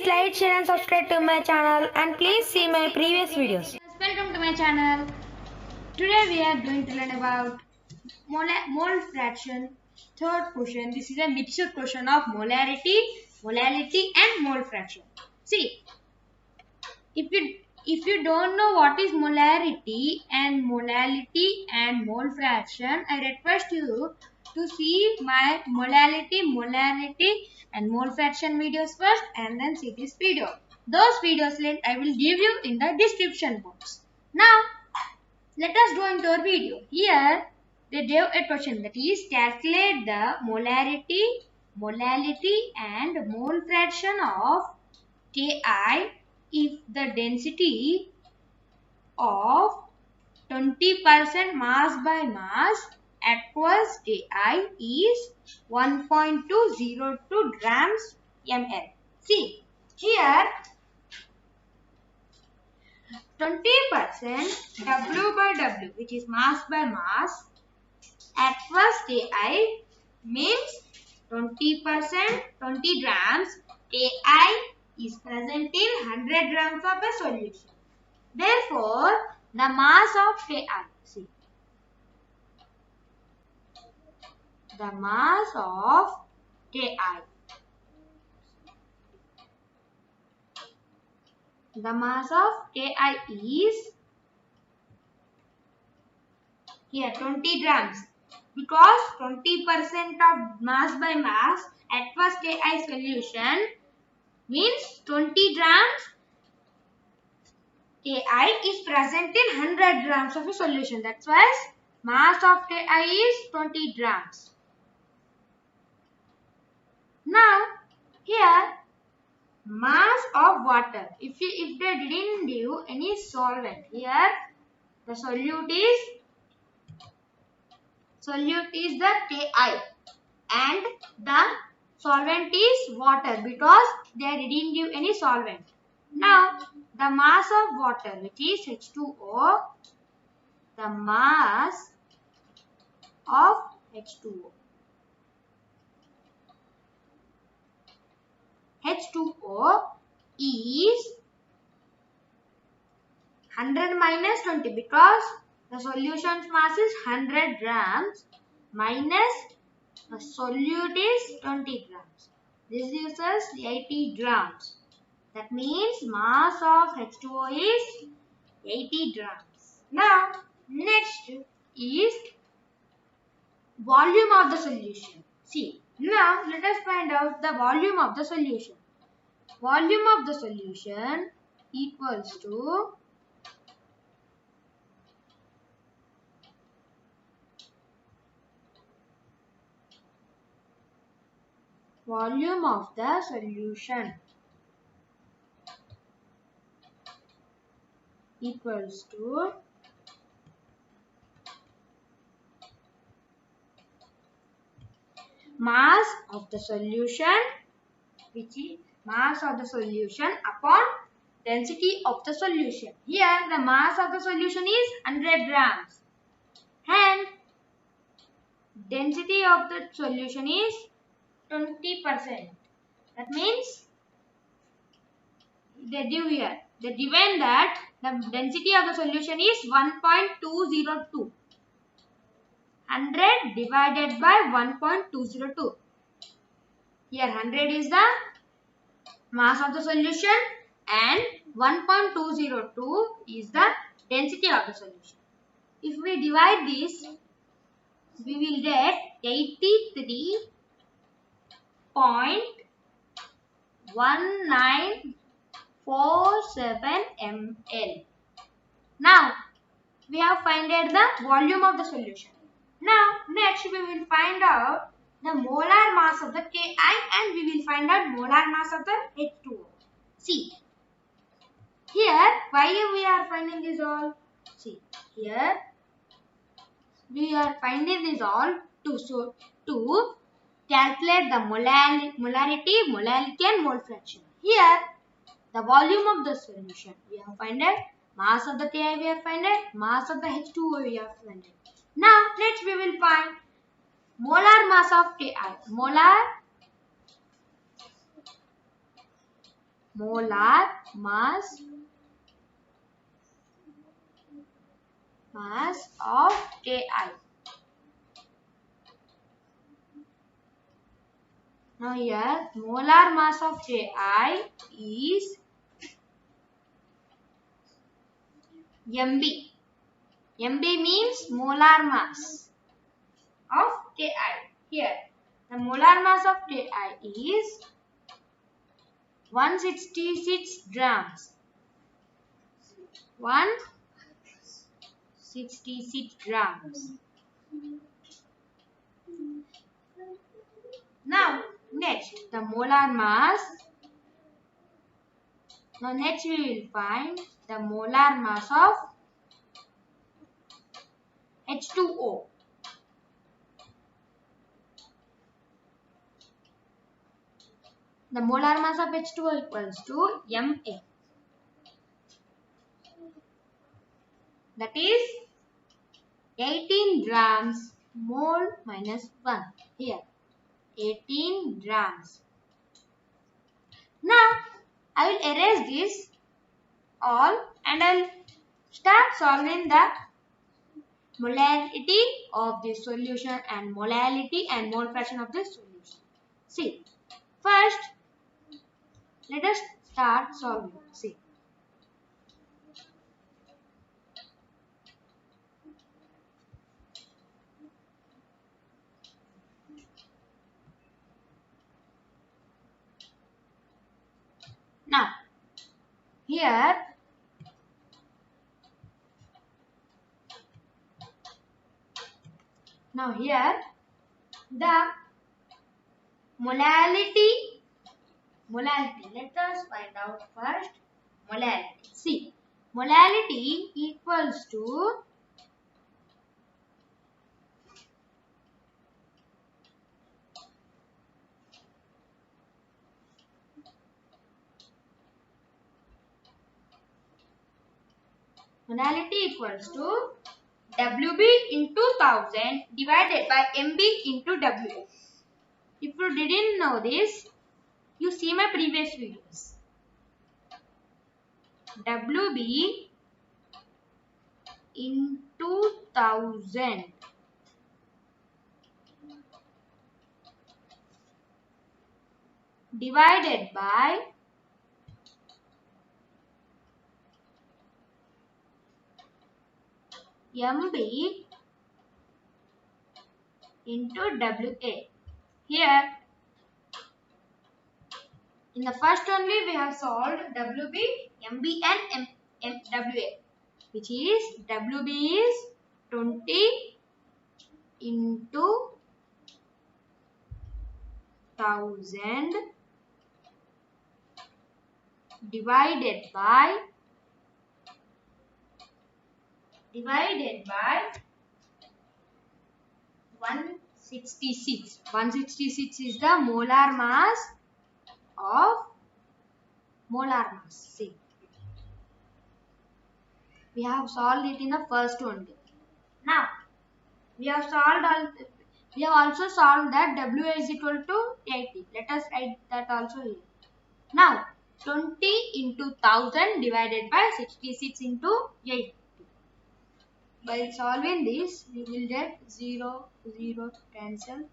Please like, share and subscribe to my channel and please see my previous videos. Welcome to my channel. Today we are going to learn about mole fraction. Third question. This is a mixed question of molarity, molality and mole fraction. See, if you don't know what is molarity and molality and mole fraction, I request you to see my molarity and mole fraction videos first and then see this video. Those videos link I will give you in the description box. Now let us go into our video. Here they gave a question, that is calculate the molarity, molality and mole fraction of Ki if the density of 20% mass by mass aqueous Ki is 1.202 grams ml. See, here 20% W by W, which is mass by mass, aqueous Ki means 20%, 20 grams Ki is present in 100 grams of a solution. Therefore, the mass of Ki, see, the mass of Ki, the mass of Ki is here 20 grams, because 20% of mass by mass aqueous Ki solution means 20 grams Ki is present in 100 grams of a solution. That's why mass of Ki is 20 grams. Now here mass of water. If they didn't give any solvent, here the solute is the Ki and the solvent is water, because they didn't give any solvent. Now the mass of water, which is H2O, the mass of H2O. H2O is 100 minus 20, because the solution's mass is 100 grams minus the solute is 20 grams. This gives us 80 grams. That means mass of H2O is 80 grams. Now next is volume of the solution. See, now let us find out the volume of the solution. Volume of the solution equals to volume of the solution equals to mass of the solution, which is mass of the solution upon density of the solution. Here the mass of the solution is 100 grams and density of the solution is 20%. That means they give here, they given that the density of the solution is 1.202. 100 divided by 1.202. Here 100 is the mass of the solution and 1.202 is the density of the solution. If we divide this, we will get 83.1947 ml. Now we have found the volume of the solution. Now next we will find out the molar mass of the Ki and we will find out molar mass of the H2O. See, here why we are finding this all? See, here we are finding this all to calculate the molarity, molality and mole fraction. Here the volume of the solution we have found it, mass of the Ki we have found it, mass of the H2O we have found it. Now next we will find molar mass of Ki. Molar molar mass of Ki. Now here molar mass of Ki is Mb. Mb means molar mass of Ki. Here the molar mass of Ki is 166 grams. 166 grams. Now next the molar mass. Now next we will find the molar mass of H2O. The molar mass of H2O equals to Ma. That is 18 grams mole minus 1. Here 18 grams. Now I will erase this all and I will start solving the molarity of the solution and molality and mole fraction of the solution. See, first let us start solving. See. Now here the molality. Let us find out first molality. See, molality equals to WB into 1000 divided by MB into WA. If you didn't know this, you see my previous videos. WB into 1000 divided by MB into WA. Here in the first only we have solved WB, MB and WA, which is WB is 20 into 1000 divided by 166. 166 is the molar mass of See, we have solved it in the first only. Now we have also solved that WA is equal to 80. Let us write that also here. Now 20 into 1000 divided by 66 into 80. By solving this, we will get 0, 0 cancel.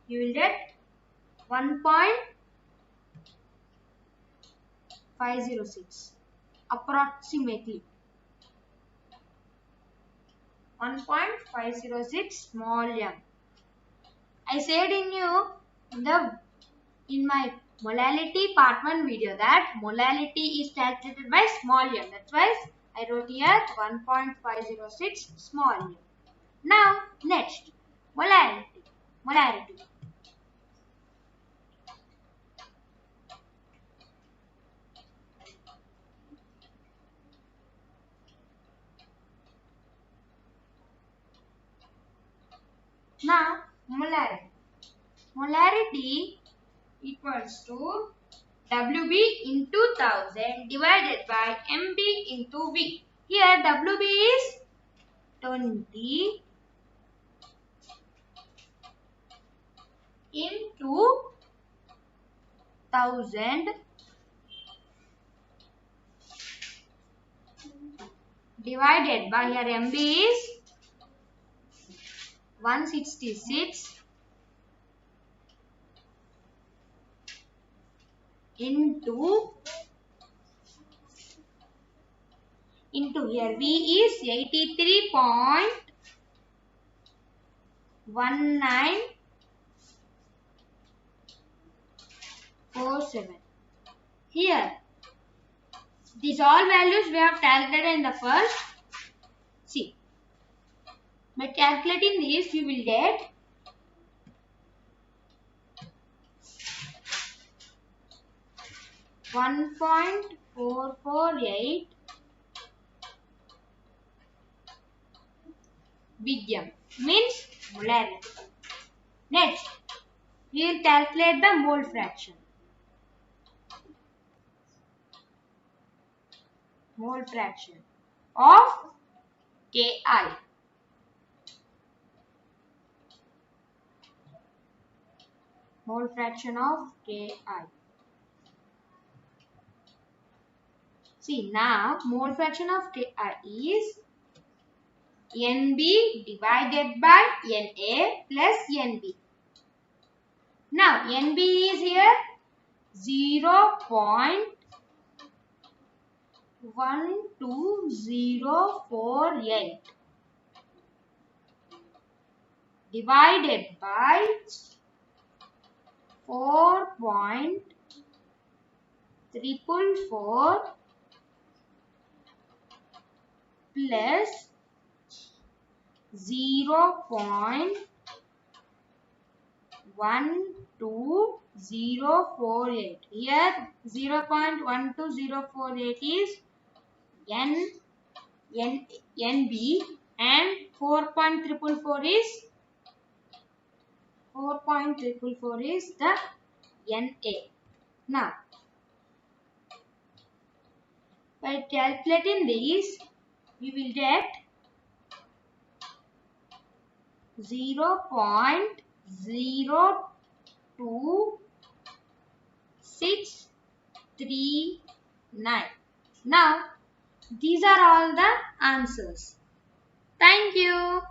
You will get 1.506 approximately. 1.506 small m. I said in my molality part 1 video that molality is calculated by small m. That's why I wrote here 1.506 small m. Now next molarity. Now molarity equals to WB into 1000 divided by MB into V. Here WB is 20 into 1000 divided by, here MB is 166 into here V is 83.1947. Here, these all values we have calculated in the first. See, by calculating this, you will get 1.448 BGM, means molarity. Next, we will calculate the mole fraction. Mole fraction of Ki. Mole fraction of Ki. See, now mole fraction of Ki is Nb divided by Na plus Nb. Now Nb is here 0.12048 divided by 4.444 plus 0.12048. Here 0.12048 is Nb and 4.444 is the Na. Now, by calculating this, we will get 0.02639. Now, these are all the answers. Thank you.